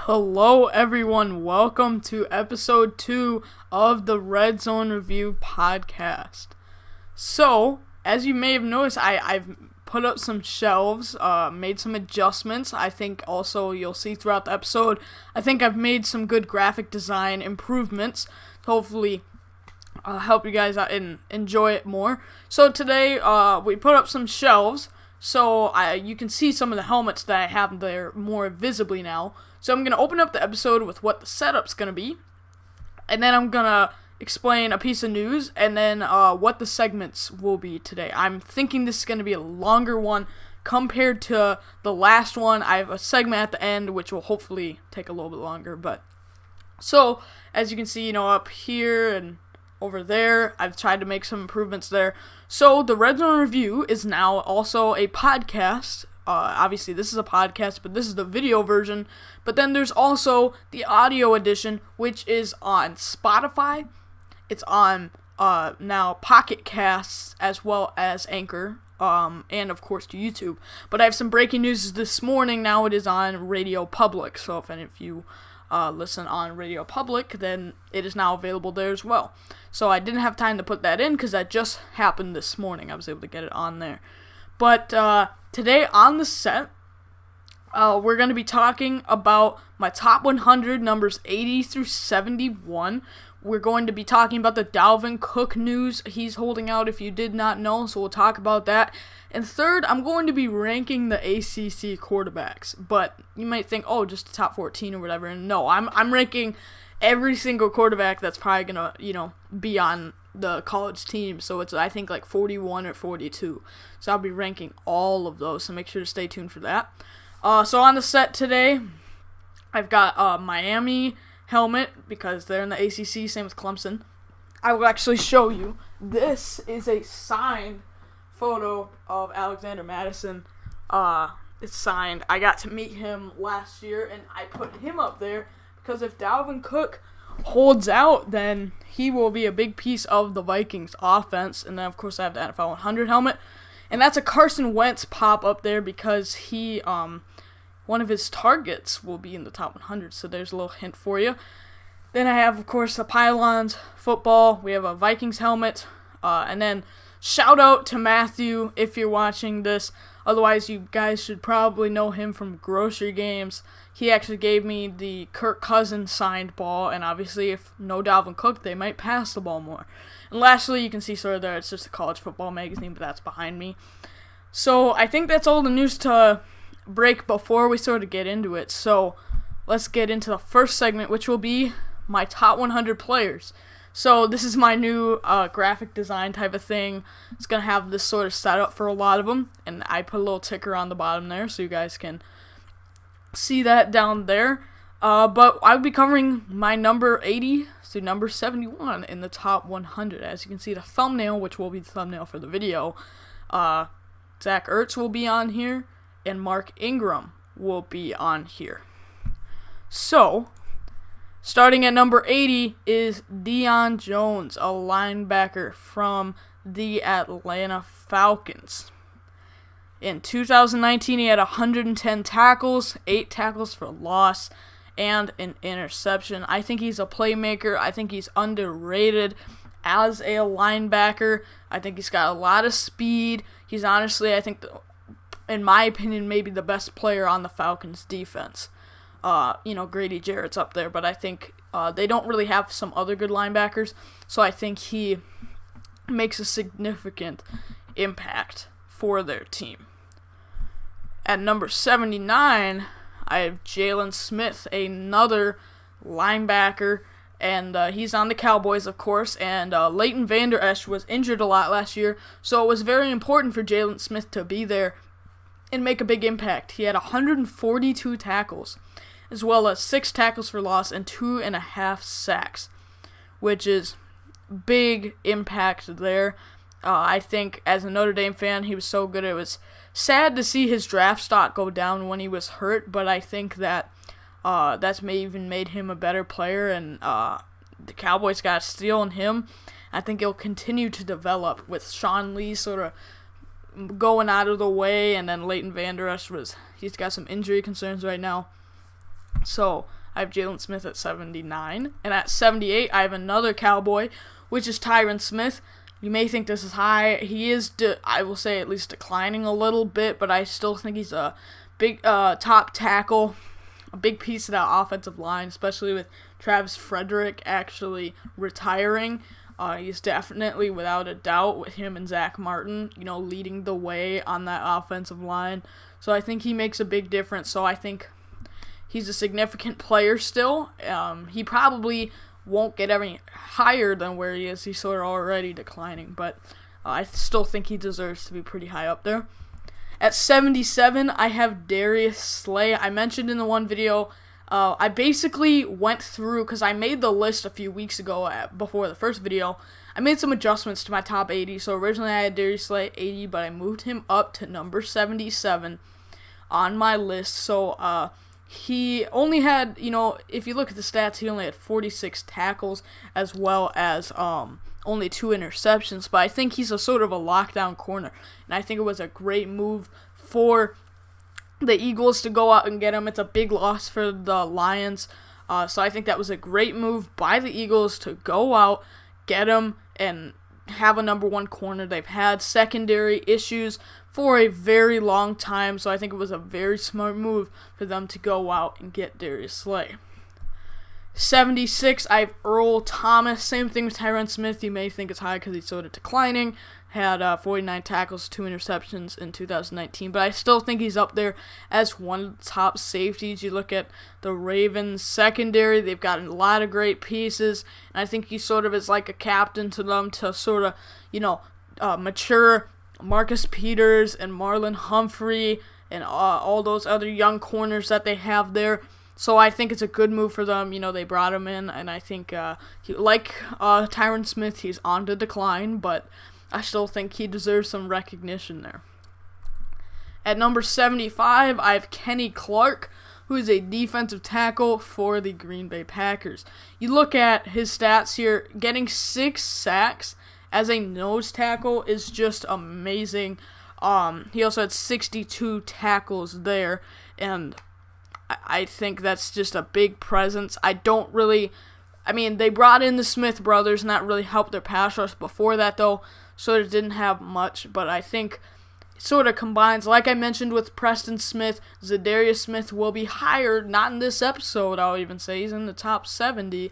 Hello everyone, welcome to episode 2 of the Redzone Review podcast. So, as you may have noticed, I've put up some shelves, made some adjustments. I think also you'll see throughout the episode, I think I've made some good graphic design improvements to hopefully help you guys out and enjoy it more. So today, we put up some shelves, so you can see some of the helmets that I have there more visibly now. So I'm going to open up the episode with what the setup's going to be, and then I'm going to explain a piece of news, and then what the segments will be today. I'm thinking this is going to be a longer one compared to the last one. I have a segment at the end, which will hopefully take a little bit longer. But so, as you can see, up here and over there, I've tried to make some improvements there. So the Redzone Review is now also a podcast. Obviously, this is a podcast, but this is the video version. But then there's also the audio edition, which is on Spotify. It's on now PocketCasts as well as Anchor, and of course YouTube. But I have some breaking news this morning. Now it is on RadioPublic. So if any of you listen on RadioPublic, then it is now available there as well. So I didn't have time to put that in because that just happened this morning. I was able to get it on there. But today on the set, we're going to be talking about my top 100 numbers 80 through 71. We're going to be talking about the Dalvin Cook news he's holding out, if you did not know, so we'll talk about that. And third, I'm going to be ranking the ACC quarterbacks. But you might think, oh, just the top 14 or whatever. And no, I'm ranking every single quarterback that's probably going to, be on the college team. So it's, I think, like 41 or 42. So I'll be ranking all of those, so make sure to stay tuned for that. So on the set today, I've got Miami helmet, because they're in the ACC, same as Clemson. I will actually show you. This is a signed photo of Alexander Madison. It's signed. I got to meet him last year, and I put him up there because if Dalvin Cook holds out, then he will be a big piece of the Vikings offense. And then, of course, I have the NFL 100 helmet. And that's a Carson Wentz pop up there because he, one of his targets will be in the top 100. So there's a little hint for you. Then I have, of course, the Pylons football. We have a Vikings helmet. And then shout out to Matthew if you're watching this. Otherwise, you guys should probably know him from grocery games. He actually gave me the Kirk Cousins signed ball, and obviously if no Dalvin Cook, they might pass the ball more. And lastly, you can see sort of there, it's just a college football magazine, but that's behind me. So I think that's all the news to break before we sort of get into it. So let's get into the first segment, which will be my top 100 players. So this is my new graphic design type of thing. It's going to have this sort of setup for a lot of them. And I put a little ticker on the bottom there so you guys can see that down there. But I'll be covering my number 80 to number 71 in the top 100. As you can see the thumbnail, which will be the thumbnail for the video, Zach Ertz will be on here and Mark Ingram will be on here. So starting at number 80 is Deion Jones, a linebacker from the Atlanta Falcons. In 2019, he had 110 tackles, 8 tackles for loss, and an interception. I think he's a playmaker. I think he's underrated as a linebacker. I think he's got a lot of speed. He's honestly, I think, in my opinion, maybe the best player on the Falcons defense. Grady Jarrett's up there, but I think they don't really have some other good linebackers, so I think he makes a significant impact for their team. At number 79, I have Jalen Smith, another linebacker, and he's on the Cowboys, of course, and Leighton Vander Esch was injured a lot last year, so it was very important for Jalen Smith to be there and make a big impact. He had 142 tackles, as well as 6 tackles for loss and 2.5 sacks, which is big impact there. I think as a Notre Dame fan, he was so good. It was sad to see his draft stock go down when he was hurt, but I think that that's even made him a better player, and the Cowboys got a steal on him. I think he'll continue to develop with Sean Lee sort of going out of the way, and then Leighton Vander Esch he's got some injury concerns right now. So I have Jalen Smith at 79. And at 78, I have another Cowboy, which is Tyron Smith. You may think this is high. He is, I will say, at least declining a little bit, but I still think he's a big top tackle, a big piece of that offensive line, especially with Travis Frederick actually retiring. He's definitely, without a doubt, with him and Zach Martin, leading the way on that offensive line. So I think he makes a big difference. So I think he's a significant player still. He probably won't get any higher than where he is. He's sort of already declining, but I still think he deserves to be pretty high up there. At 77, I have Darius Slay. I mentioned in the one video, I basically went through, because I made the list a few weeks ago before the first video. I made some adjustments to my top 80. So originally I had Darius Slay at 80, but I moved him up to number 77 on my list. So he only had, if you look at the stats, he only had 46 tackles as well as only 2 interceptions. But I think he's a sort of a lockdown corner, and I think it was a great move for the Eagles to go out and get him. It's a big loss for the Lions. So I think that was a great move by the Eagles to go out, get him, and have a number 1 corner. They've had secondary issues for a very long time, so I think it was a very smart move for them to go out and get Darius Slay. 76, I have Earl Thomas. Same thing with Tyron Smith. You may think it's high because he's sort of declining. Had 49 tackles, 2 interceptions in 2019, but I still think he's up there as one of the top safeties. You look at the Ravens secondary, they've got a lot of great pieces, and I think he sort of is like a captain to them to sort of, mature Marcus Peters and Marlon Humphrey and all those other young corners that they have there. So I think it's a good move for them. They brought him in, and I think, Tyron Smith, he's on the decline, but I still think he deserves some recognition there. At number 75, I have Kenny Clark, who is a defensive tackle for the Green Bay Packers. You look at his stats here, getting 6 sacks as a nose tackle is just amazing. He also had 62 tackles there, and I think that's just a big presence. They brought in the Smith brothers, and that really helped their pass rush before that, though, so it didn't have much, but I think it sort of combines. Like I mentioned with Preston Smith, Zadarius Smith will be higher, not in this episode, I'll even say, he's in the top 70,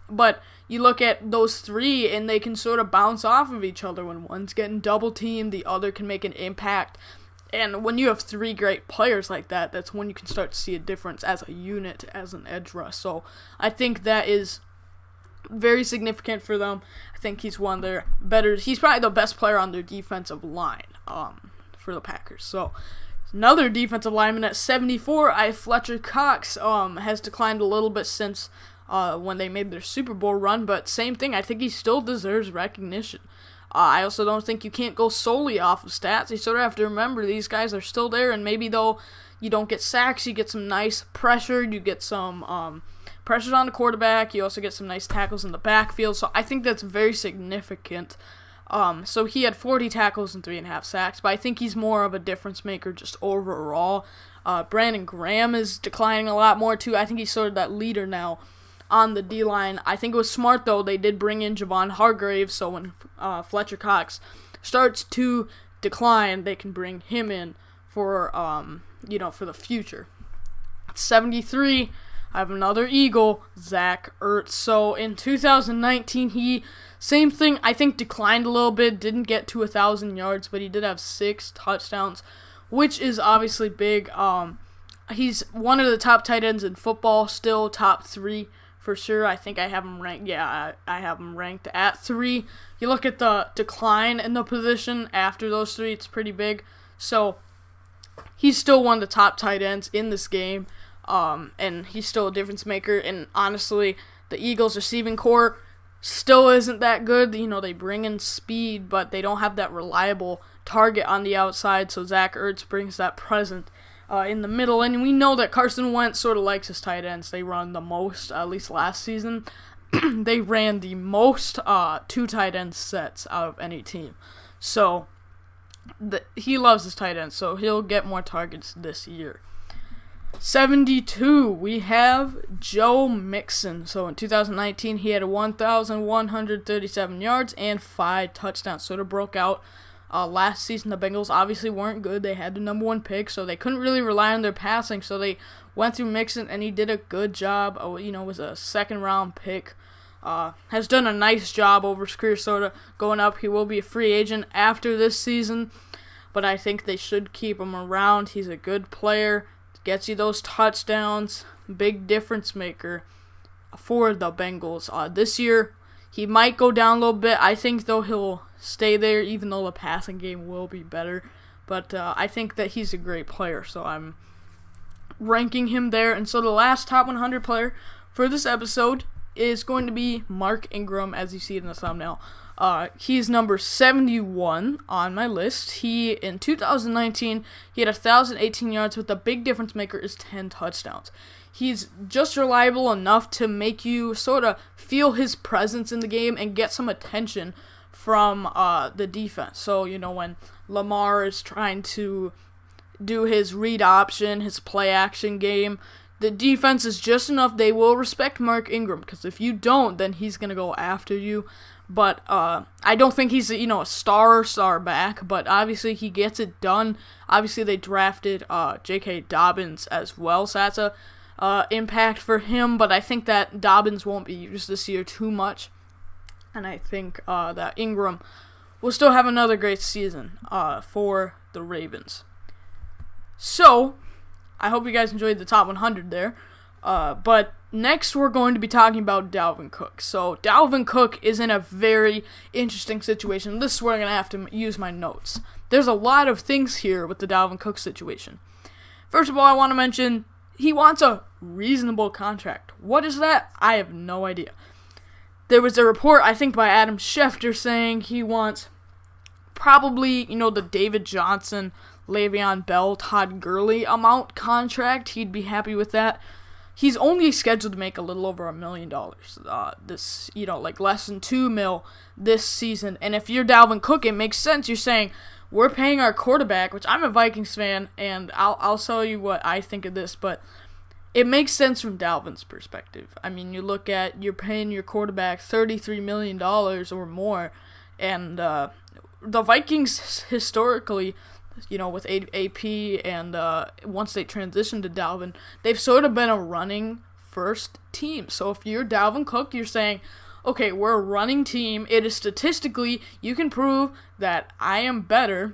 but you look at those 3, and they can sort of bounce off of each other. When one's getting double-teamed, the other can make an impact. And when you have 3 great players like that, that's when you can start to see a difference as a unit, as an edge rush. So I think that is very significant for them. I think he's one of their better. He's probably the best player on their defensive line for the Packers. So another defensive lineman at 74, I have Fletcher Cox. Has declined a little bit since when they made their Super Bowl run, but same thing. I think he still deserves recognition. I also don't think you can't go solely off of stats. You sort of have to remember these guys are still there, and maybe though you don't get sacks, you get some nice pressure, you get some pressures on the quarterback, you also get some nice tackles in the backfield, so I think that's very significant. So he had 40 tackles and 3.5 sacks, but I think he's more of a difference maker just overall. Brandon Graham is declining a lot more too. I think he's sort of that leader now on the D-line. I think it was smart, though. They did bring in Javon Hargrave, so when Fletcher Cox starts to decline, they can bring him in for, for the future. 73, I have another Eagle, Zach Ertz. So in 2019, same thing, I think declined a little bit, didn't get to 1,000 yards, but he did have 6 touchdowns, which is obviously big. He's one of the top tight ends in football, still top 3. For sure, I think I have him ranked. Yeah, I have him ranked at 3. You look at the decline in the position after those 3; it's pretty big. So he's still one of the top tight ends in this game, and he's still a difference maker. And honestly, the Eagles' receiving core still isn't that good. They bring in speed, but they don't have that reliable target on the outside. So Zach Ertz brings that presence in the middle, and we know that Carson Wentz sort of likes his tight ends. They run the most, at least last season. They ran the most 2 tight end sets out of any team. So he loves his tight ends, so he'll get more targets this year. 72, we have Joe Mixon. So in 2019, he had 1,137 yards and 5 touchdowns. Sort of broke out. Last season, the Bengals obviously weren't good. They had the number 1 pick, so they couldn't really rely on their passing. So they went through Mixon, and he did a good job. Was a second-round pick. Has done a nice job over his career, sort of going up. He will be a free agent after this season, but I think they should keep him around. He's a good player. Gets you those touchdowns. Big difference maker for the Bengals. This year, he might go down a little bit. I think, though, he'll stay there, even though the passing game will be better. But I think that he's a great player, so I'm ranking him there. And so the last top 100 player for this episode is going to be Mark Ingram, as you see it in the thumbnail. He's number 71 on my list. In 2019, he had 1,018 yards, but the big difference maker is 10 touchdowns. He's just reliable enough to make you sort of feel his presence in the game and get some attention from the defense. So, when Lamar is trying to do his read option, his play action game, the defense is just enough. They will respect Mark Ingram, because if you don't, then he's going to go after you. But I don't think he's a star back, but obviously he gets it done. Obviously they drafted J.K. Dobbins as well, so that's a impact for him. But I think that Dobbins won't be used this year too much, and I think that Ingram will still have another great season for the Ravens. So I hope you guys enjoyed the top 100 there. But next we're going to be talking about Dalvin Cook. So Dalvin Cook is in a very interesting situation. This is where I'm going to have to use my notes. There's a lot of things here with the Dalvin Cook situation. First of all, I want to mention he wants a reasonable contract. What is that? I have no idea. There was a report, I think, by Adam Schefter saying he wants probably, the David Johnson, Le'Veon Bell, Todd Gurley amount contract. He'd be happy with that. He's only scheduled to make a little over $1 million this, less than $2 million this season. And if you're Dalvin Cook, it makes sense. You're saying, we're paying our quarterback, which I'm a Vikings fan, and I'll tell you what I think of this, but it makes sense from Dalvin's perspective. I mean, you look at, you're paying your quarterback $33 million or more, and the Vikings historically, with AP and once they transitioned to Dalvin, they've sort of been a running first team. So if you're Dalvin Cook, you're saying, okay, we're a running team. It is statistically, you can prove that I am better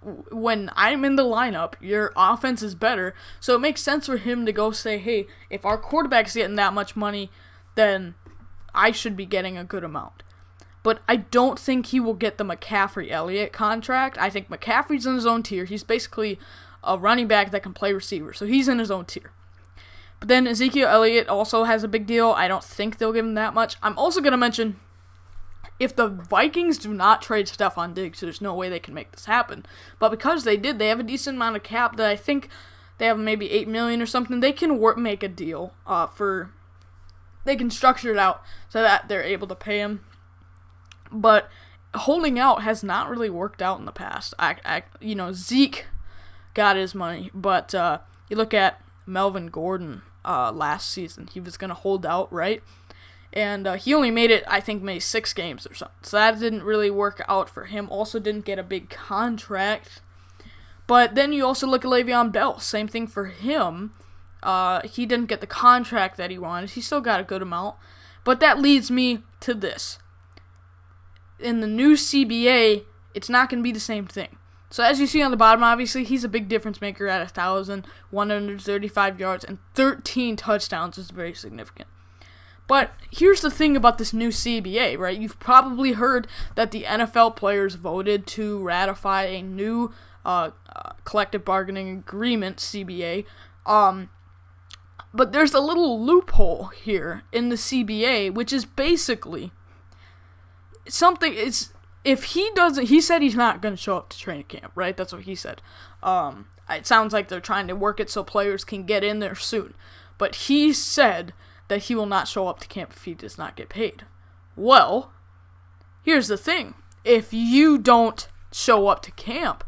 when I'm in the lineup. Your offense is better. So it makes sense for him to go say, hey, if our quarterback's getting that much money, then I should be getting a good amount. But I don't think he will get the McCaffrey-Elliott contract. I think McCaffrey's in his own tier. He's basically a running back that can play receiver, so he's in his own tier. But then Ezekiel Elliott also has a big deal. I don't think they'll give him that much. I'm also going to mention, if the Vikings do not trade Stephon Diggs, there's no way they can make this happen. But because they did, they have a decent amount of cap that I think they have maybe $8 million or something. They can make a deal they can structure it out so that they're able to pay him. But holding out has not really worked out in the past. Zeke got his money, but you look at Melvin Gordon last season. He was going to hold out, right? And he only made it, I think, maybe 6 games or something. So that didn't really work out for him. Also didn't get a big contract. But then you also look at Le'Veon Bell. Same thing for him. He didn't get the contract that he wanted. He still got a good amount. But that leads me to this. In the new CBA, it's not going to be the same thing. So as you see on the bottom, obviously, he's a big difference maker at 1,135 yards and 13 touchdowns is very significant. But here's the thing about this new CBA, right? You've probably heard that the NFL players voted to ratify a new collective bargaining agreement, CBA. But there's a little loophole here in the CBA, which is basically something is, if he doesn't, he said he's not going to show up to training camp, right? That's what he said. It sounds like they're trying to work it so players can get in there soon. But he said that he will not show up to camp if he does not get paid. Well, here's the thing. If you don't show up to camp,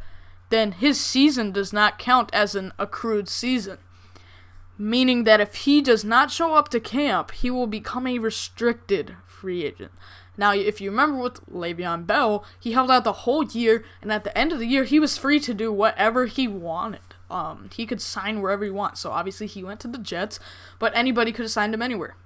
then his season does not count as an accrued season. meaning that if he does not show up to camp, he will become a restricted free agent. Now, if you remember with Le'Veon Bell, he held out the whole year, and at the end of the year, he was free to do whatever he wanted. He could sign wherever he wants. So obviously he went to the Jets, but anybody could have signed him anywhere.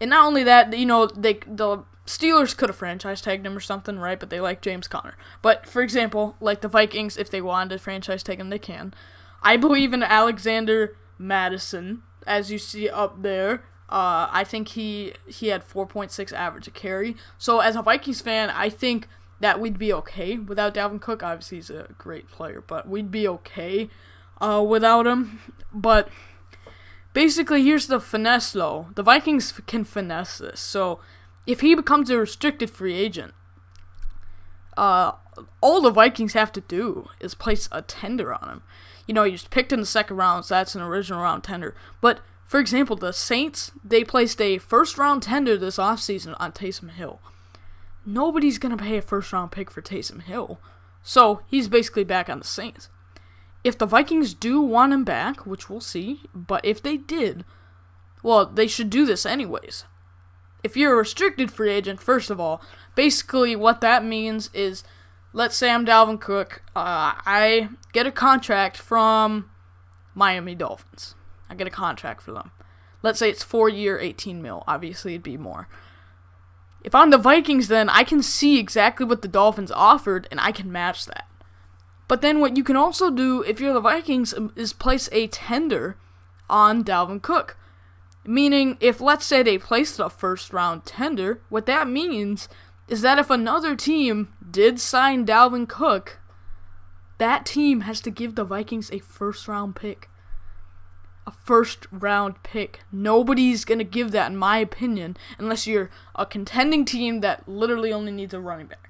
And not only that, the Steelers could have franchise tagged him or something, right? But they like James Conner. But for example, like the Vikings, if they wanted to franchise tag him, they can. I believe in Alexander Madison, as you see up there. I think he had 4.6 average a carry. So as a Vikings fan, I think that we'd be okay without Dalvin Cook. Obviously, he's a great player, but we'd be okay without him. But basically, here's the finesse, though. The Vikings can finesse this. So if he becomes a restricted free agent, all the Vikings have to do is place a tender on him. He was picked in the second round, so that's an original round tender. But, for example, the Saints, they placed a first-round tender this offseason on Taysom Hill. Nobody's going to pay a first-round pick for Taysom Hill. So, he's basically back on the Saints. If the Vikings do want him back, which we'll see, but if they did, well, they should do this anyways. If you're a restricted free agent, first of all, basically what that means is, let's say I'm Dalvin Cook, I get a contract from Miami Dolphins. I get a contract for them. Let's say it's 4-year, $18 million. Obviously, it'd be more. If I'm the Vikings, then I can see exactly what the Dolphins offered, and I can match that. But then what you can also do, if you're the Vikings, is place a tender on Dalvin Cook. Meaning, if let's say they placed a first-round tender, what that means is that if another team did sign Dalvin Cook, that team has to give the Vikings a first-round pick. A first-round pick. Nobody's going to give that, in my opinion, unless you're a contending team that literally only needs a running back.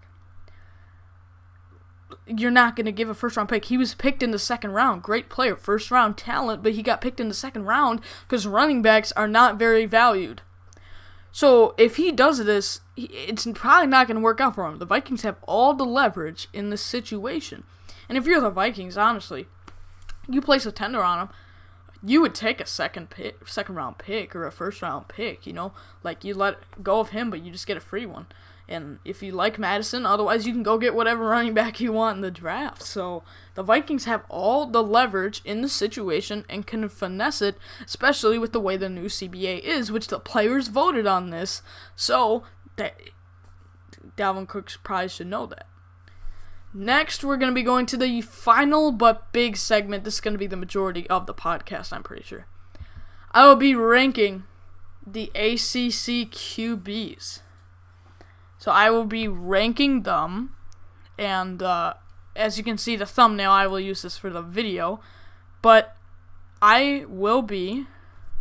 You're not going to give a first-round pick. He was picked in the second round. Great player, first-round talent, but he got picked in the second round because running backs are not very valued. So if he does this, it's probably not going to work out for him. The Vikings have all the leverage in this situation. And if you're the Vikings, honestly, you place a tender on him, you would take a second round pick or a first round pick, like you let go of him, but you just get a free one. And if you like Madison, otherwise you can go get whatever running back you want in the draft. So the Vikings have all the leverage in the situation and can finesse it, especially with the way the new CBA is, which the players voted on this. So that Dalvin Cook probably should know that. Next, we're going to be going to the final but big segment. This is going to be the majority of the podcast, I'm pretty sure. I will be ranking the ACC QBs. So I will be ranking them, and as you can see the thumbnail, I will use this for the video, but I will be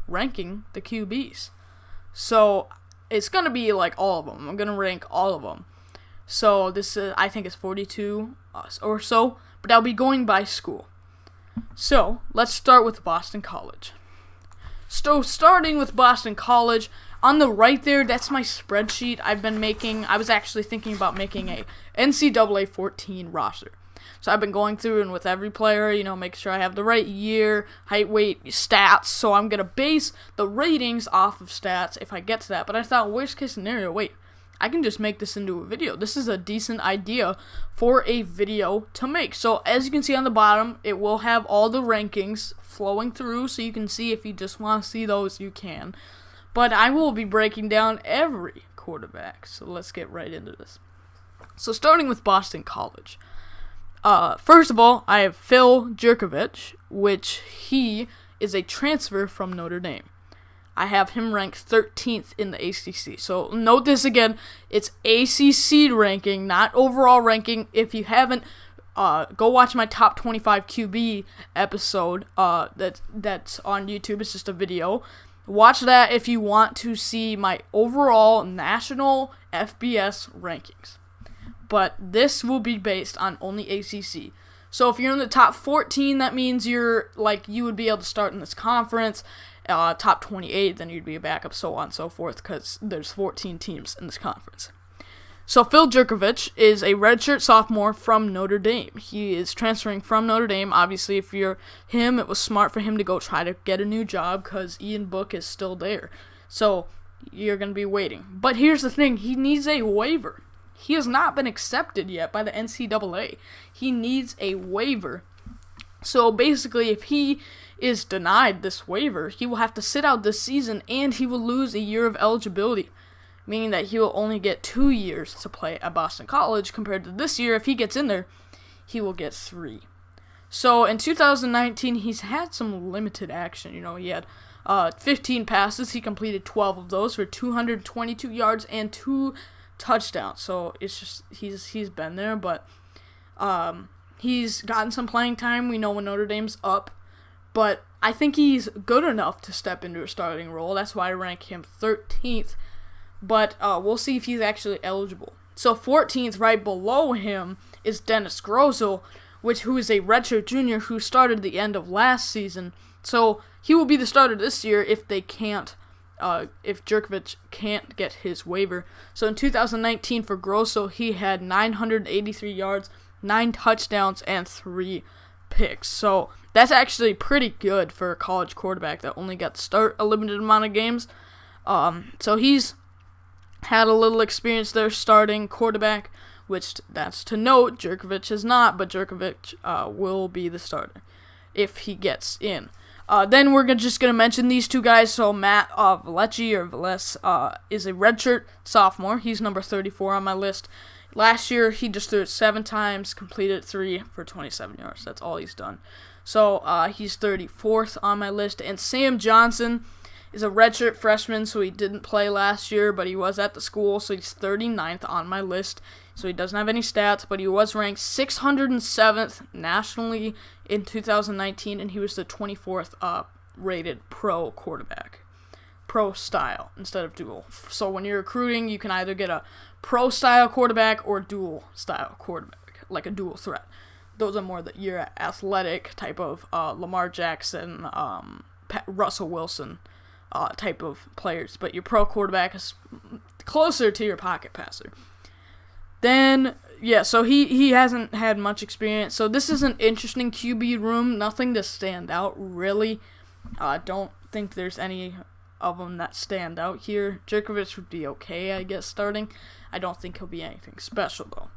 ranking the QBs. So it's going to be like all of them. I'm going to rank all of them. So this is, I think it's 42 or so, but I'll be going by school. So let's start with Boston College. So starting with Boston College, on the right there, that's my spreadsheet I've been making. I was actually thinking about making a NCAA 14 roster. So I've been going through and with every player, make sure I have the right year, height, weight, stats. So I'm going to base the ratings off of stats if I get to that. But I thought, worst case scenario, wait, I can just make this into a video. This is a decent idea for a video to make. So as you can see on the bottom, it will have all the rankings flowing through. So you can see if you just want to see those, you can. But I will be breaking down every quarterback. So let's get right into this. So starting with Boston College. First of all, I have Phil Jurkovec, which he is a transfer from Notre Dame. I have him ranked 13th in the ACC. So note this again, it's ACC ranking, not overall ranking. If you haven't, go watch my top 25 QB episode that's on YouTube. It's just a video. Watch that if you want to see my overall national FBS rankings. But this will be based on only ACC. So if you're in the top 14, that means you would be able to start in this conference. Top 28, then you'd be a backup, so on and so forth, because there's 14 teams in this conference. So Phil Jurkovec is a redshirt sophomore from Notre Dame. He is transferring from Notre Dame. Obviously, if you're him, it was smart for him to go try to get a new job because Ian Book is still there. So you're going to be waiting. But here's the thing. He needs a waiver. He has not been accepted yet by the NCAA. He needs a waiver. So basically, if he is denied this waiver, he will have to sit out this season and he will lose a year of eligibility, meaning that he will only get 2 years to play at Boston College compared to this year. If he gets in there, he will get 3. So in 2019, he's had some limited action. He had 15 passes. He completed 12 of those for 222 yards and 2 touchdowns. So it's just he's been there, but he's gotten some playing time. We know when Notre Dame's up, but I think he's good enough to step into a starting role. That's why I rank him 13th. But we'll see if he's actually eligible. So 14th, right below him, is Dennis Grosel, who is a redshirt junior who started the end of last season. So he will be the starter this year if Jurkovec can't get his waiver. So in 2019 for Grosel, he had 983 yards, 9 touchdowns, and 3 picks. So that's actually pretty good for a college quarterback that only got to start a limited amount of games. So he's had a little experience there starting quarterback, which that's to note. Jurkovec is not, but Jurkovec will be the starter if he gets in. Then we're just going to mention these 2 guys. So Matt Velez is a redshirt sophomore. He's number 34 on my list. Last year, he just threw it 7 times, completed 3 for 27 yards. That's all he's done. So he's 34th on my list. And Sam Johnson is a redshirt freshman, so he didn't play last year, but he was at the school, so he's 39th on my list. So he doesn't have any stats, but he was ranked 607th nationally in 2019, and he was the 24th rated pro quarterback. Pro style instead of dual. So when you're recruiting, you can either get a pro style quarterback or dual style quarterback, like a dual threat. Those are more your athletic type of Lamar Jackson, Russell Wilson type of players, but your pro quarterback is closer to your pocket passer. Then, so he hasn't had much experience, so this is an interesting QB room, nothing to stand out, really. Don't think there's any of them that stand out here. Jurkovec would be okay, I guess, starting. I don't think he'll be anything special, though.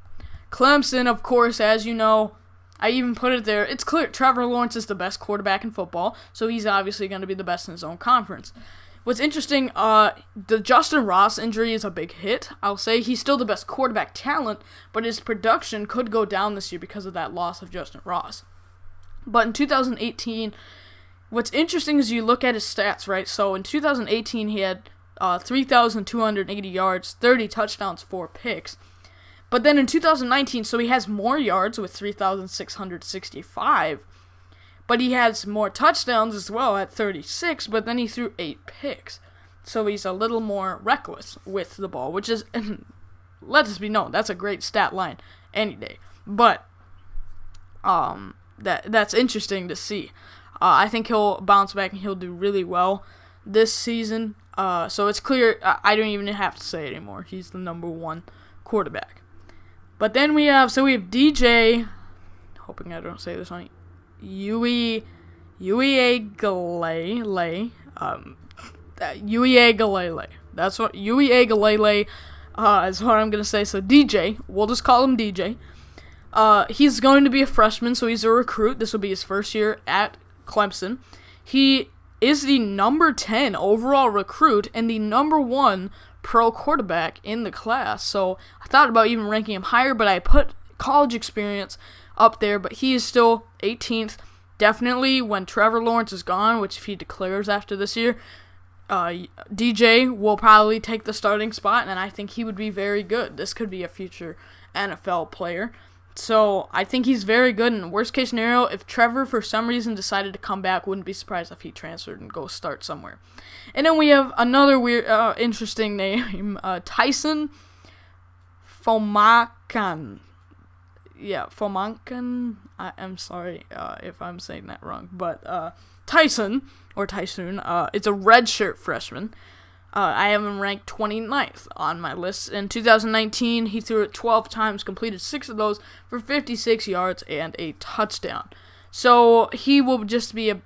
Clemson, of course, as you know, I even put it there. It's clear Trevor Lawrence is the best quarterback in football, so he's obviously going to be the best in his own conference. What's interesting, the Justin Ross injury is a big hit. I'll say he's still the best quarterback talent, but his production could go down this year because of that loss of Justin Ross. But in 2018, what's interesting is you look at his stats, right? So in 2018, he had 3,280 yards, 30 touchdowns, 4 picks. But then in 2019, so he has more yards with 3,665, but he has more touchdowns as well at 36, but then he threw 8 picks. So he's a little more reckless with the ball, which is, let us be known, that's a great stat line any day. But that's interesting to see. I think he'll bounce back and he'll do really well this season. So it's clear, I don't even have to say it anymore. He's the number 1 quarterback. But then we have DJ, hoping I don't say this wrong, Uiagalelei. Uiagalelei. That's what, Uiagalelei is what I'm going to say. So DJ, we'll just call him DJ. He's going to be a freshman, so he's a recruit. This will be his first year at Clemson. He is the number 10 overall recruit and the number 1 pro quarterback in the class. So I thought about even ranking him higher, but I put college experience up there, but he is still 18th. Definitely when Trevor Lawrence is gone, which if he declares after this year, DJ will probably take the starting spot, and I think he would be very good. This could be a future NFL player. So I think he's very good. In worst case scenario, if Trevor for some reason decided to come back, wouldn't be surprised if he transferred and go start somewhere. And then we have another weird, interesting name, Tyson Fomankan. Yeah, Fomankan. I'm sorry if I'm saying that wrong, but Tyson, it's a redshirt freshman. I have him ranked 29th on my list. In 2019, he threw it 12 times, completed 6 of those for 56 yards and a touchdown. So he will just be a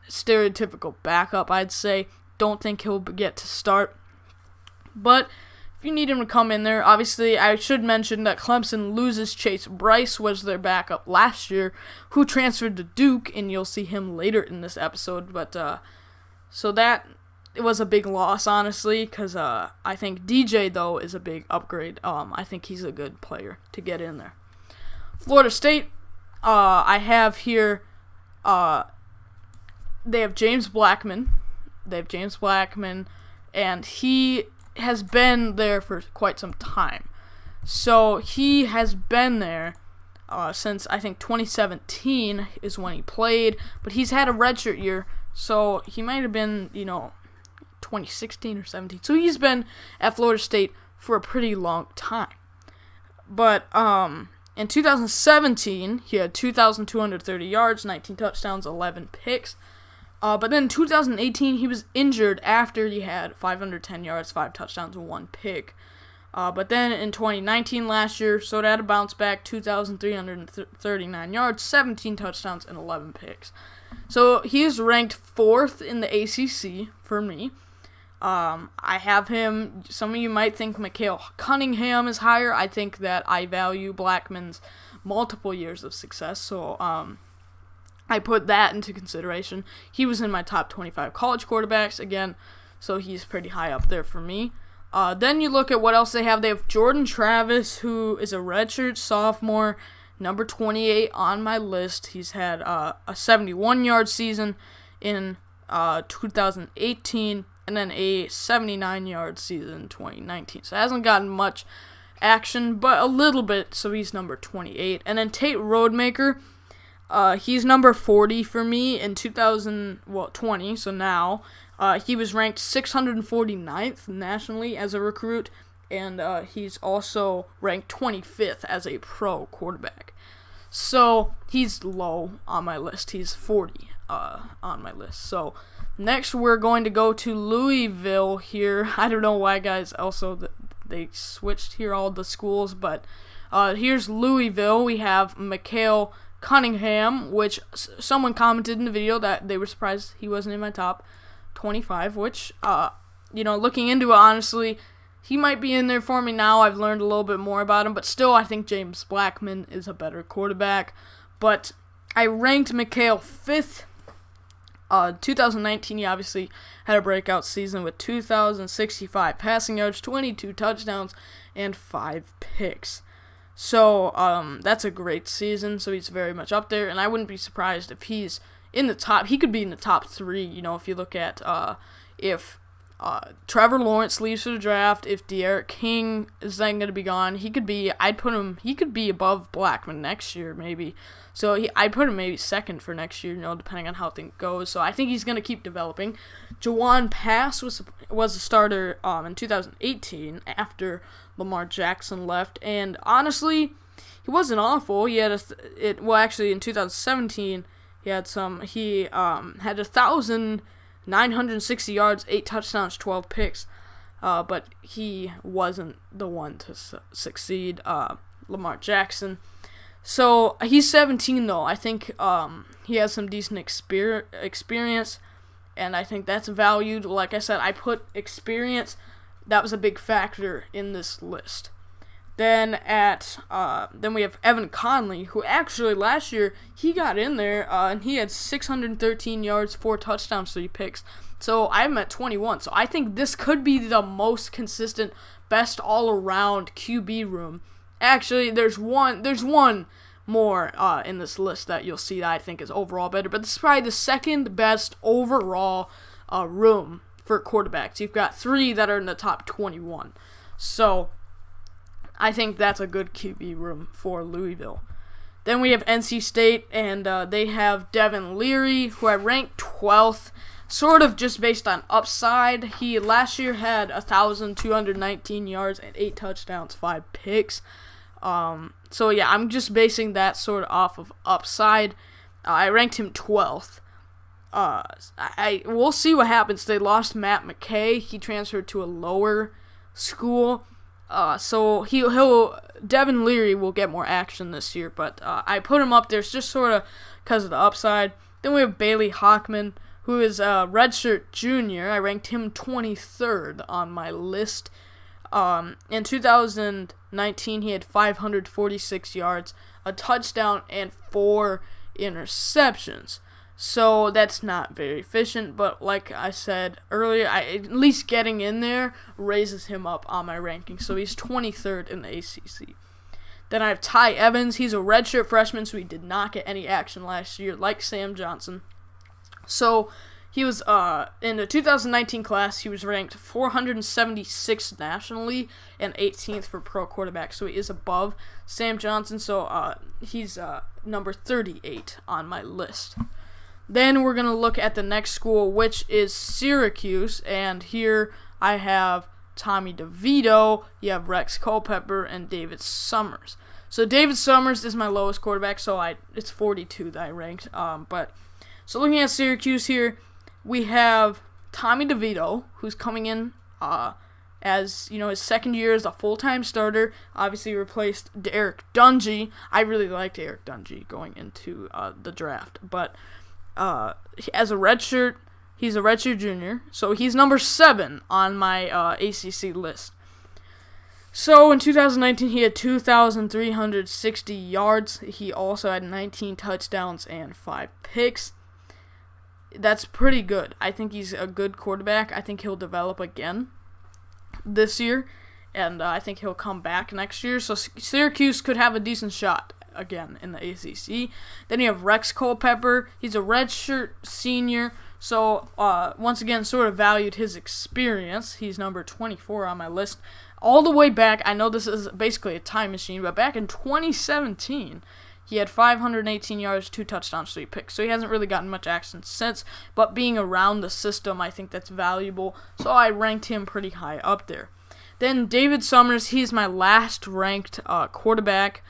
stereotypical backup, I'd say. Don't think he'll get to start. But if you need him to come in there, obviously I should mention that Clemson loses Chase Bryce, was their backup last year, who transferred to Duke, and you'll see him later in this episode. But so that it was a big loss, honestly, because I think DJ, though, is a big upgrade. I think he's a good player to get in there. Florida State, I have here, they have James Blackman. And he has been there for quite some time. So he has been there since, I think, 2017 is when he played. But he's had a redshirt year, so he might have been, 2016 or 17. So he's been at Florida State for a pretty long time. But in 2017, he had 2,230 yards, 19 touchdowns, 11 picks. But then in 2018, he was injured after he had 510 yards, 5 touchdowns, and 1 pick. But then in 2019, last year, so that had a bounce back, 2,339 yards, 17 touchdowns, and 11 picks. So he is ranked 4th in the ACC for me. I have him, some of you might think Mikhail Cunningham is higher. I think that I value Blackman's multiple years of success, so I put that into consideration. He was in my top 25 college quarterbacks, again, so he's pretty high up there for me. Then you look at what else they have. They have Jordan Travis, who is a redshirt sophomore, number 28 on my list. He's had a 71-yard season in 2018, and then a 79-yard season in 2019. So hasn't gotten much action, but a little bit, so he's number 28. And then Tate Rodemaker, he's number 40 for me in 2020, so now. He was ranked 649th nationally as a recruit, and he's also ranked 25th as a pro quarterback. So he's low on my list. He's 40 on my list. So next we're going to go to Louisville here. I don't know why, guys, also they switched here all the schools, but here's Louisville. We have Mikhail Cunningham, which someone commented in the video that they were surprised he wasn't in my top 25, which, looking into it, honestly, he might be in there for me now. I've learned a little bit more about him, but still, I think James Blackman is a better quarterback. But I ranked Mikhail 5th. 2019, he obviously had a breakout season with 2,065 passing yards, 22 touchdowns, and 5 picks. So, that's a great season, so he's very much up there, and I wouldn't be surprised if he's in the top. He could be in the top 3, if you look at, if Trevor Lawrence leaves for the draft, if De'Aaron King is then going to be gone, he could be above Blackman next year, maybe. So I'd put him maybe 2nd for next year, depending on how things goes. So I think he's going to keep developing. Jawan Pass was a starter in 2018 after Lamar Jackson left, and honestly, he wasn't awful. He had actually in 2017 he had 1,960 yards, 8 touchdowns, 12 picks, but he wasn't the one to succeed Lamar Jackson. So he's 17 though. I think he has some decent experience, and I think that's valued. Like I said, I put experience. That was a big factor in this list. Then we have Evan Conley, who actually last year he got in there and he had 613 yards, 4 touchdowns, 3 picks. So I'm at 21. So I think this could be the most consistent, best all-around QB room. Actually, there's one more in this list that you'll see that I think is overall better, but this is probably the second best overall room for quarterbacks. You've got 3 that are in the top 21. So I think that's a good QB room for Louisville. Then we have NC State, and they have Devin Leary, who I ranked 12th, sort of just based on upside. He last year had 1,219 yards and 8 touchdowns, 5 picks. So yeah, I'm just basing that sort of off of upside. I ranked him 12th. we'll see what happens. They lost Matt McKay. He transferred to a lower school. So Devin Leary will get more action this year, but I put him up there just sort of because of the upside. Then we have Bailey Hockman, who is a redshirt junior. I ranked him 23rd on my list. In 2019, he had 546 yards, a touchdown, and 4 interceptions. So that's not very efficient, but like I said earlier, at least getting in there raises him up on my ranking. So he's 23rd in the ACC. Then I have Ty Evans. He's a redshirt freshman, so he did not get any action last year, like Sam Johnson. So he was in the 2019 class, he was ranked 476th nationally and 18th for pro quarterback. So he is above Sam Johnson. So he's number 38 on my list. Then we're going to look at the next school, which is Syracuse, and here I have Tommy DeVito, you have Rex Culpepper, and David Summers. So David Summers is my lowest quarterback, so it's 42 that I ranked. So looking at Syracuse here, we have Tommy DeVito, who's coming in as, his second year as a full-time starter. Obviously replaced Eric Dungy. I really liked Eric Dungy going into the draft, but as a redshirt, he's a redshirt junior, so he's number 7 on my ACC list. So in 2019, he had 2,360 yards. He also had 19 touchdowns and 5 picks. That's pretty good. I think he's a good quarterback. I think he'll develop again this year, and I think he'll come back next year. So Syracuse could have a decent shot again in the ACC. Then you have Rex Culpepper. He's a redshirt senior, so once again sort of valued his experience. He's number 24 on my list. All the way back, I know this is basically a time machine, but back in 2017, he had 518 yards, 2 touchdowns, 3 picks. So he hasn't really gotten much action since, but being around the system, I think that's valuable. So I ranked him pretty high up there. Then David Summers, he's my last ranked quarterback.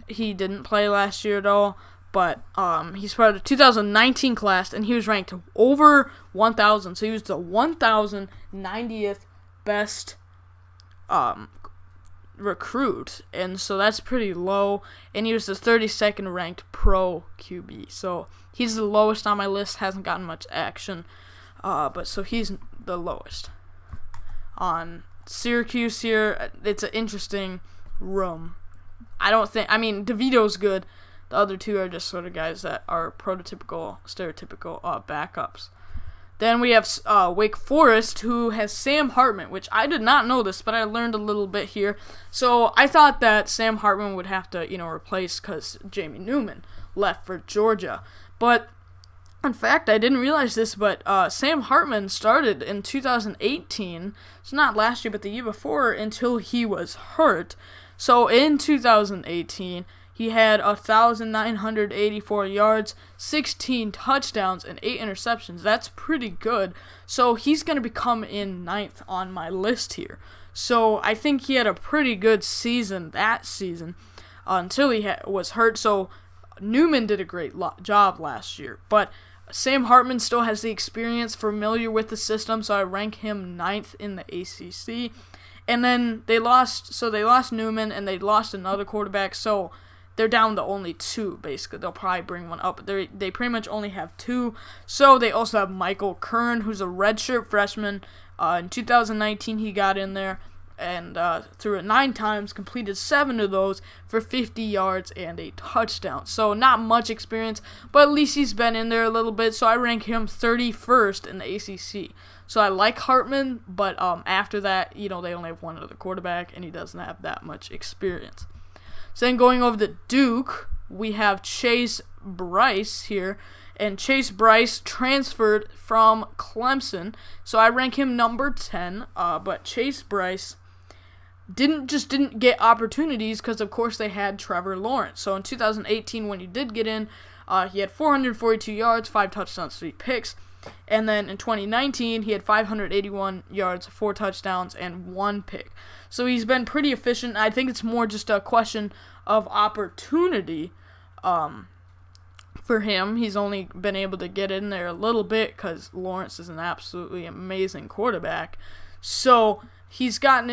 He didn't play last year at all, but he's part of the 2019 class, and he was ranked over 1,000. So he was the 1,090th best recruit, and so that's pretty low. And he was the 32nd ranked pro QB. So he's the lowest on my list. Hasn't gotten much action, but so he's the lowest on Syracuse here. It's an interesting room. DeVito's good. The other two are just sort of guys that are prototypical, stereotypical backups. Then we have Wake Forest, who has Sam Hartman, which I did not know this, but I learned a little bit here. So I thought that Sam Hartman would have to, replace because Jamie Newman left for Georgia. But in fact, I didn't realize this, but Sam Hartman started in 2018. It's not last year, but the year before, until he was hurt. So in 2018, he had 1,984 yards, 16 touchdowns, and 8 interceptions. That's pretty good. So he's going to become in 9th on my list here. So I think he had a pretty good season that season until he was hurt. So Newman did a great job last year. But Sam Hartman still has the experience, familiar with the system, so I rank him 9th in the ACC. And then they lost Newman, and they lost another quarterback, so they're down to only 2, basically. They'll probably bring one up, but they pretty much only have 2. So they also have Michael Kern, who's a redshirt freshman. In 2019, he got in there and threw it 9 times, completed 7 of those for 50 yards and a touchdown. So not much experience, but at least he's been in there a little bit, so I rank him 31st in the ACC. So I like Hartman, but after that, they only have one other quarterback, and he doesn't have that much experience. So then going over to Duke, we have Chase Bryce here, and Chase Bryce transferred from Clemson, so I rank him number 10, but Chase Bryce didn't get opportunities because, of course, they had Trevor Lawrence. So in 2018, when he did get in, he had 442 yards, 5 touchdowns, 3 picks. And then in 2019, he had 581 yards, 4 touchdowns, and 1 pick. So he's been pretty efficient. I think it's more just a question of opportunity for him. He's only been able to get in there a little bit because Lawrence is an absolutely amazing quarterback. So when he's gotten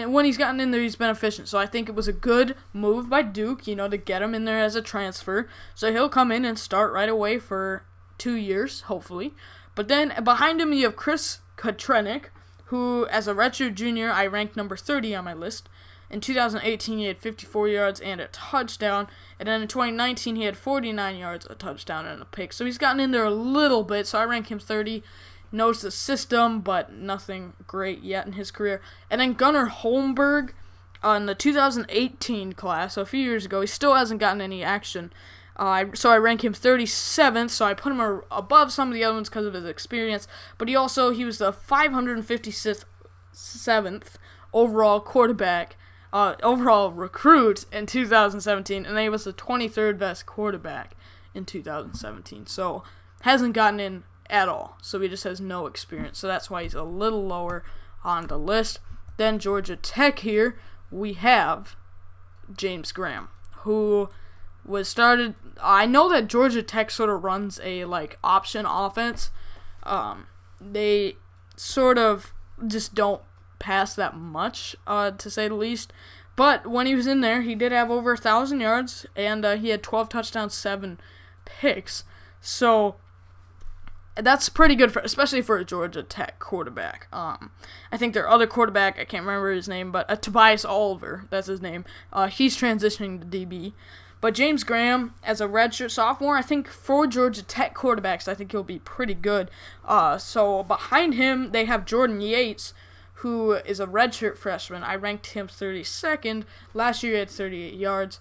in there, he's been efficient. So I think it was a good move by Duke, to get him in there as a transfer. So he'll come in and start right away for 2 years, hopefully. But then behind him, you have Chris Katrenick, who, as a redshirt junior, I ranked number 30 on my list. In 2018, he had 54 yards and a touchdown. And then in 2019, he had 49 yards, a touchdown, and a pick. So he's gotten in there a little bit, so I rank him 30. Knows the system, but nothing great yet in his career. And then Gunnar Holmberg in the 2018 class, so a few years ago, he still hasn't gotten any action. So I rank him 37th, so I put him above some of the other ones because of his experience. But he was the 557th overall quarterback, overall recruit in 2017, and he was the 23rd best quarterback in 2017. So hasn't gotten in at all, so he just has no experience. So that's why he's a little lower on the list. Then Georgia Tech here, we have James Graham, who was started. I know that Georgia Tech sort of runs a option offense. They sort of just don't pass that much, to say the least. But when he was in there, he did have over 1,000 yards, and he had 12 touchdowns, 7 picks. So that's pretty good, especially for a Georgia Tech quarterback. I think their other quarterback, I can't remember his name, but Tobias Oliver, that's his name. He's transitioning to DB. But James Graham, as a redshirt sophomore, I think for Georgia Tech quarterbacks, I think he'll be pretty good. So behind him, they have Jordan Yates, who is a redshirt freshman. I ranked him 32nd. Last year he had 38 yards.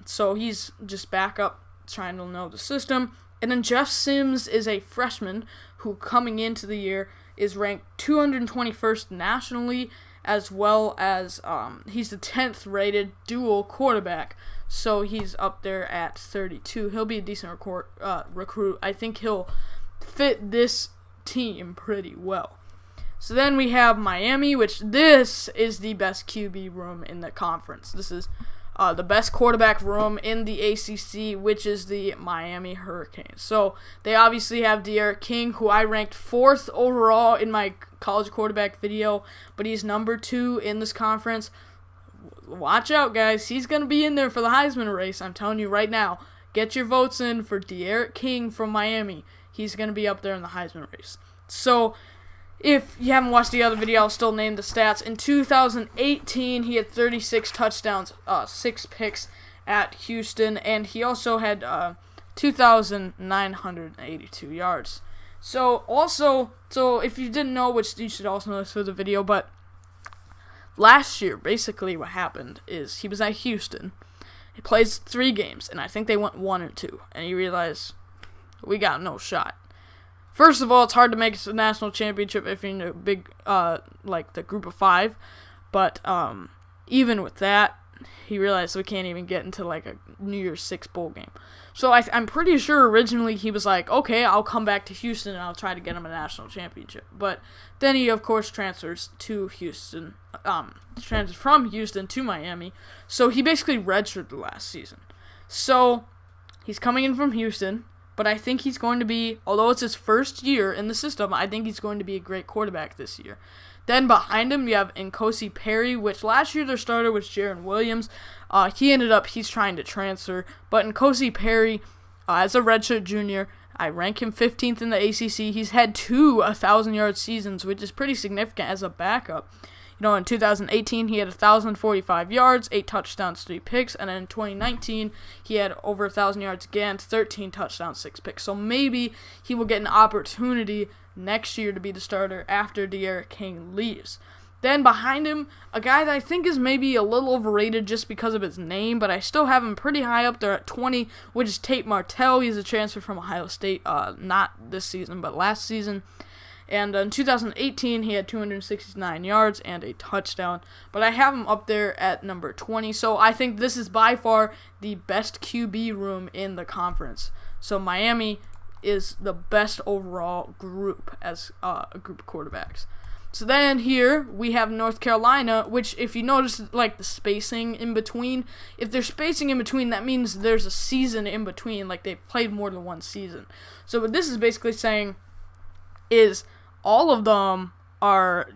So he's just back up, trying to know the system. And then Jeff Sims is a freshman who, coming into the year, is ranked 221st nationally, as well as he's the 10th rated dual quarterback. So he's up there at 32. He'll be a decent recruit. I think he'll fit this team pretty well. So then we have Miami, which this is the best QB room in the conference. This is the best quarterback room in the ACC, which is the Miami Hurricanes. So they obviously have De'Aaron King, who I ranked 4th overall in my college quarterback video, but he's number 2 in this conference. Watch out, guys. He's going to be in there for the Heisman race. I'm telling you right now. Get your votes in for De'Aaron King from Miami. He's going to be up there in the Heisman race. So if you haven't watched the other video, I'll still name the stats. In 2018, he had 36 touchdowns, 6 picks at Houston, and he also had 2,982 yards. So if you didn't know, which you should also know this for the video, but last year, basically what happened is he was at Houston. He plays 3 games, and I think they went 1 or 2, and he realized, we got no shot. First of all, it's hard to make a national championship if you're in a big, the group of 5. But even with that, he realized we can't even get into a New Year's 6 bowl game. So I'm pretty sure originally he was like, okay, I'll come back to Houston and I'll try to get him a national championship. But then he, of course, transfers to Houston, transfers from Houston to Miami. So he basically redshirted last season. So he's coming in from Houston. But I think he's going to be, although it's his first year in the system, I think he's going to be a great quarterback this year. Then behind him, you have N'Kosi Perry, which last year their starter was Jaron Williams. He's trying to transfer. But N'Kosi Perry, as a redshirt junior, I rank him 15th in the ACC. He's had 2 1,000-yard seasons, which is pretty significant as a backup. In 2018, he had 1,045 yards, 8 touchdowns, 3 picks, and then in 2019, he had over 1,000 yards again, 13 touchdowns, 6 picks. So maybe he will get an opportunity next year to be the starter after De'Aaron King leaves. Then behind him, a guy that I think is maybe a little overrated just because of his name, but I still have him pretty high up there at 20, which is Tate Martell. He's a transfer from Ohio State, not this season, but last season. And in 2018, he had 269 yards and a touchdown. But I have him up there at number 20. So I think this is by far the best QB room in the conference. So Miami is the best overall group as a group of quarterbacks. So then here we have North Carolina, which if you notice like the spacing in between, if there's spacing in between, that means there's a season in between, like they've played more than one season. So what this is basically saying is all of them are,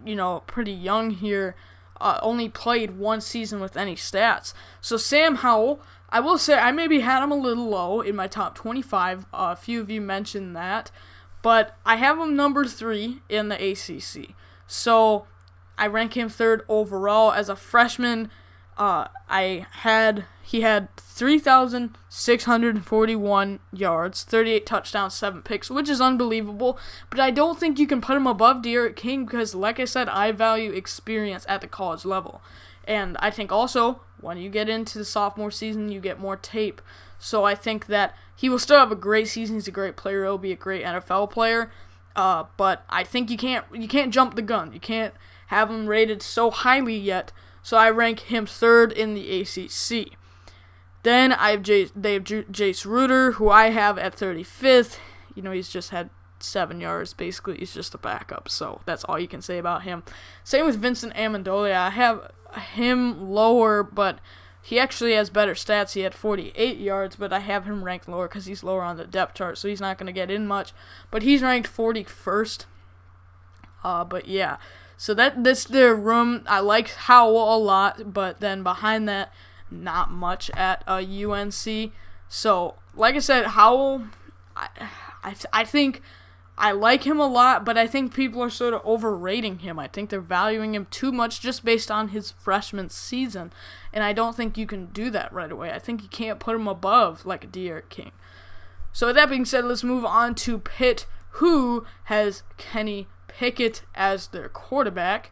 pretty young here, only played one season with any stats. So Sam Howell, I will say I maybe had him a little low in my top 25. A few of you mentioned that, but I have him number 3 in the ACC. So I rank him 3rd overall. As a freshman, he had 3,641 yards, 38 touchdowns, 7 picks, which is unbelievable. But I don't think you can put him above D'Eriq King because, like I said, I value experience at the college level. And I think also, when you get into the sophomore season, you get more tape. So I think that he will still have a great season. He's a great player. He'll be a great NFL player. But I think you can't jump the gun. You can't have him rated so highly yet. So I rank him 3rd in the ACC. Then they have Jace Ruder, who I have at 35th. He's just had 7 yards. Basically, he's just a backup. So that's all you can say about him. Same with Vincent Amendola. I have him lower, but he actually has better stats. He had 48 yards, but I have him ranked lower because he's lower on the depth chart, so he's not going to get in much. But he's ranked 41st. But yeah, so that's their room. I like Howell a lot, but then behind that, not much at UNC. So, like I said, Howell, I think I like him a lot, but I think people are sort of overrating him. I think they're valuing him too much just based on his freshman season, and I don't think you can do that right away. I think you can't put him above like a D'Eriq King. So with that being said, let's move on to Pitt, who has Kenny Pickett as their quarterback.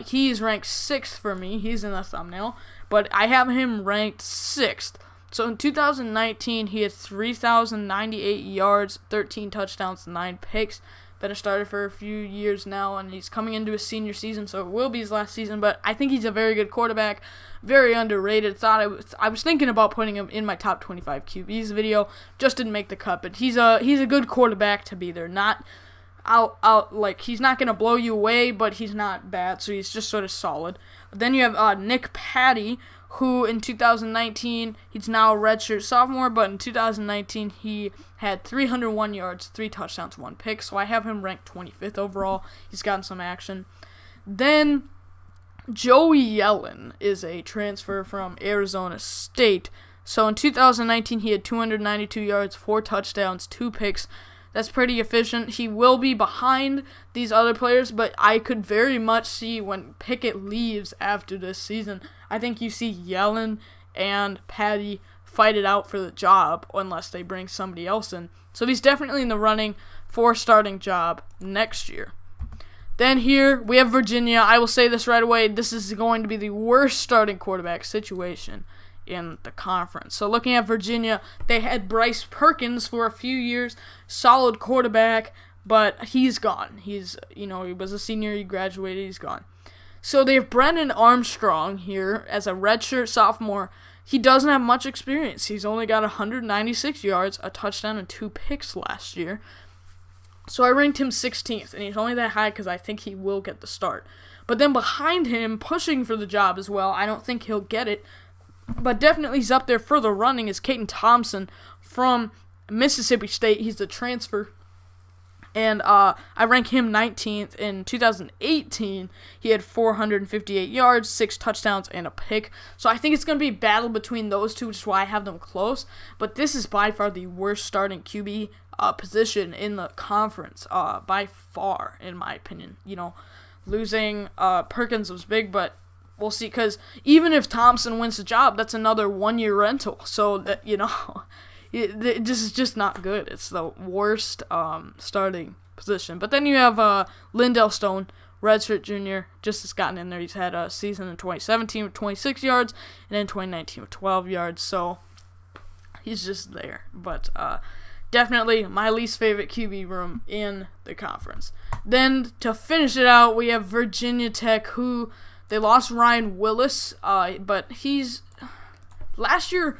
He's ranked 6th for me. He's in the thumbnail, but I have him ranked 6th. So in 2019, he had 3,098 yards, 13 touchdowns, 9 picks. Been a starter for a few years now, and he's coming into his senior season, so it will be his last season. But I think he's a very good quarterback, very underrated. I was thinking about putting him in my top 25 QBs video, just didn't make the cut. But he's a good quarterback to be there. Not like he's not gonna blow you away, but he's not bad, so he's just sort of solid. Then you have Nick Patty, who in 2019, he's now a redshirt sophomore, but in 2019 he had 301 yards, 3 touchdowns, 1 pick, so I have him ranked 25th overall. He's gotten some action. Then Joey Yellen is a transfer from Arizona State. So in 2019 he had 292 yards, 4 touchdowns, 2 picks. That's pretty efficient. He will be behind these other players, but I could very much see when Pickett leaves after this season, I think you see Yellen and Patty fight it out for the job unless they bring somebody else in. So he's definitely in the running for a starting job next year. Then here we have Virginia. I will say this right away. This is going to be the worst starting quarterback situation in the conference. So looking at Virginia, they had Bryce Perkins for a few years, solid quarterback, but he's gone. He was a senior, he graduated, he's gone. So they have Brennan Armstrong here as a redshirt sophomore. He doesn't have much experience. He's only got 196 yards, a touchdown, and 2 picks last year. So I ranked him 16th, and he's only that high because I think he will get the start. But then behind him, pushing for the job as well, I don't think he'll get it, but definitely he's up there for the running, is Caden Thompson from Mississippi State. He's the transfer. And I rank him 19th. In 2018, he had 458 yards, 6 touchdowns, and a pick. So I think it's going to be a battle between those two, which is why I have them close. But this is by far the worst starting QB position in the conference, by far, in my opinion. Losing Perkins was big, but we'll see. Because even if Thompson wins the job, that's another 1-year rental. So, this is just not good. It's the worst starting position. But then you have Lindell Stone, redshirt junior, just has gotten in there. He's had a season in 2017 with 26 yards, and in 2019 with 12 yards. So he's just there. But definitely my least favorite QB room in the conference. Then to finish it out, we have Virginia Tech, who they lost Ryan Willis, but he's last year.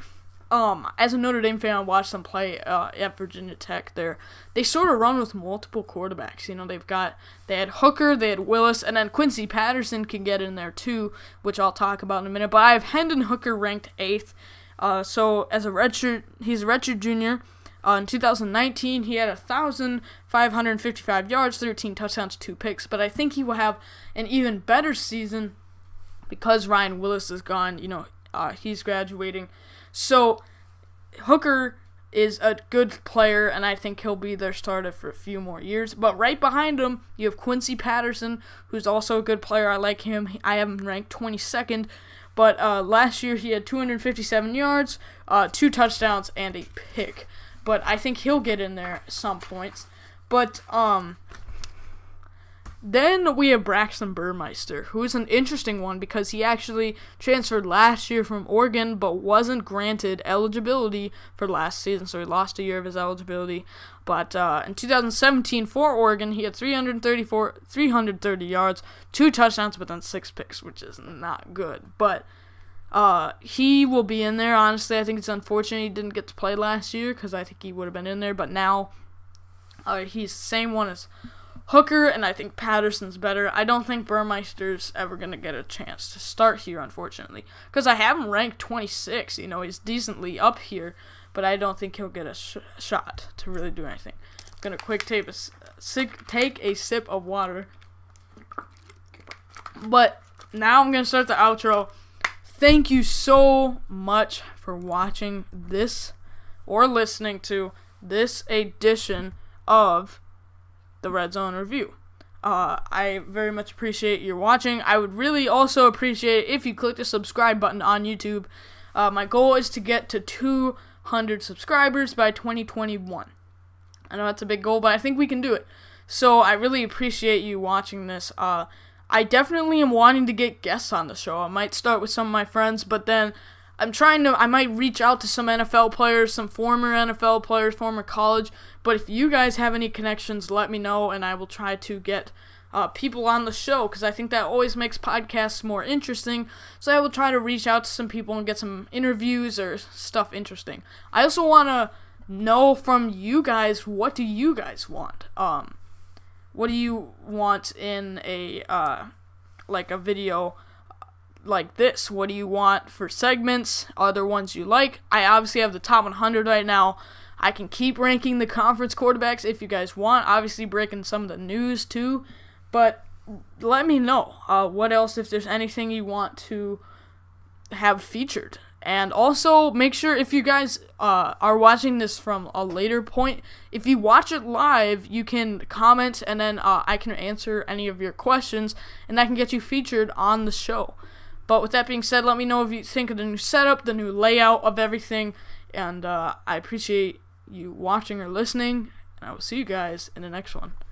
as a Notre Dame fan, I watched them play at Virginia Tech. They sort of run with multiple quarterbacks. You know, they had Hooker, they had Willis, and then Quincy Patterson can get in there too, which I'll talk about in a minute. But I have Hendon Hooker ranked 8th. So as he's a redshirt junior. In 2019, he had 1,555 yards, 13 touchdowns, 2 picks. But I think he will have an even better season because Ryan Willis is gone. You know, he's graduating. So Hooker is a good player, and I think he'll be their starter for a few more years. But right behind him, you have Quincy Patterson, who's also a good player. I like him. I have him ranked 22nd. But last year, he had 257 yards, 2 touchdowns, and a pick. But I think he'll get in there at some points. But then we have Braxton Burmeister, who is an interesting one because he actually transferred last year from Oregon but wasn't granted eligibility for last season, so he lost a year of his eligibility. But in 2017 for Oregon, he had 330 yards, 2 touchdowns, but then 6 picks, which is not good. But he will be in there. Honestly, I think it's unfortunate he didn't get to play last year because I think he would have been in there. But now he's the same one as Hooker, and I think Patterson's better. I don't think Burmeister's ever going to get a chance to start here, unfortunately, because I have him ranked 26. You know, he's decently up here, but I don't think he'll get a shot to really do anything. I'm going to take a sip of water. But now I'm going to start the outro. Thank you so much for watching this or listening to this edition of the Redzone Review. I very much appreciate your watching. I would really also appreciate it if you click the subscribe button on YouTube. My goal is to get to 200 subscribers by 2021. I know that's a big goal, but I think we can do it. So I really appreciate you watching this. I definitely am wanting to get guests on the show. I might start with some of my friends, but then I might reach out to some NFL players, some former NFL players, former college. But if you guys have any connections, let me know, and I will try to get people on the show, because I think that always makes podcasts more interesting. So I will try to reach out to some people and get some interviews or stuff interesting. I also want to know from you guys, what do you guys want? What do you want in a video like this? What do you want for segments? Are there ones you like? I obviously have the top 100 right now. I can keep ranking the conference quarterbacks if you guys want. Obviously breaking some of the news too. But let me know what else, if there's anything you want to have featured. And also make sure, if you guys are watching this from a later point, if you watch it live, you can comment, and then I can answer any of your questions, and that can get you featured on the show. But with that being said, let me know if you think of the new setup, the new layout of everything, and I appreciate you watching or listening, and I will see you guys in the next one.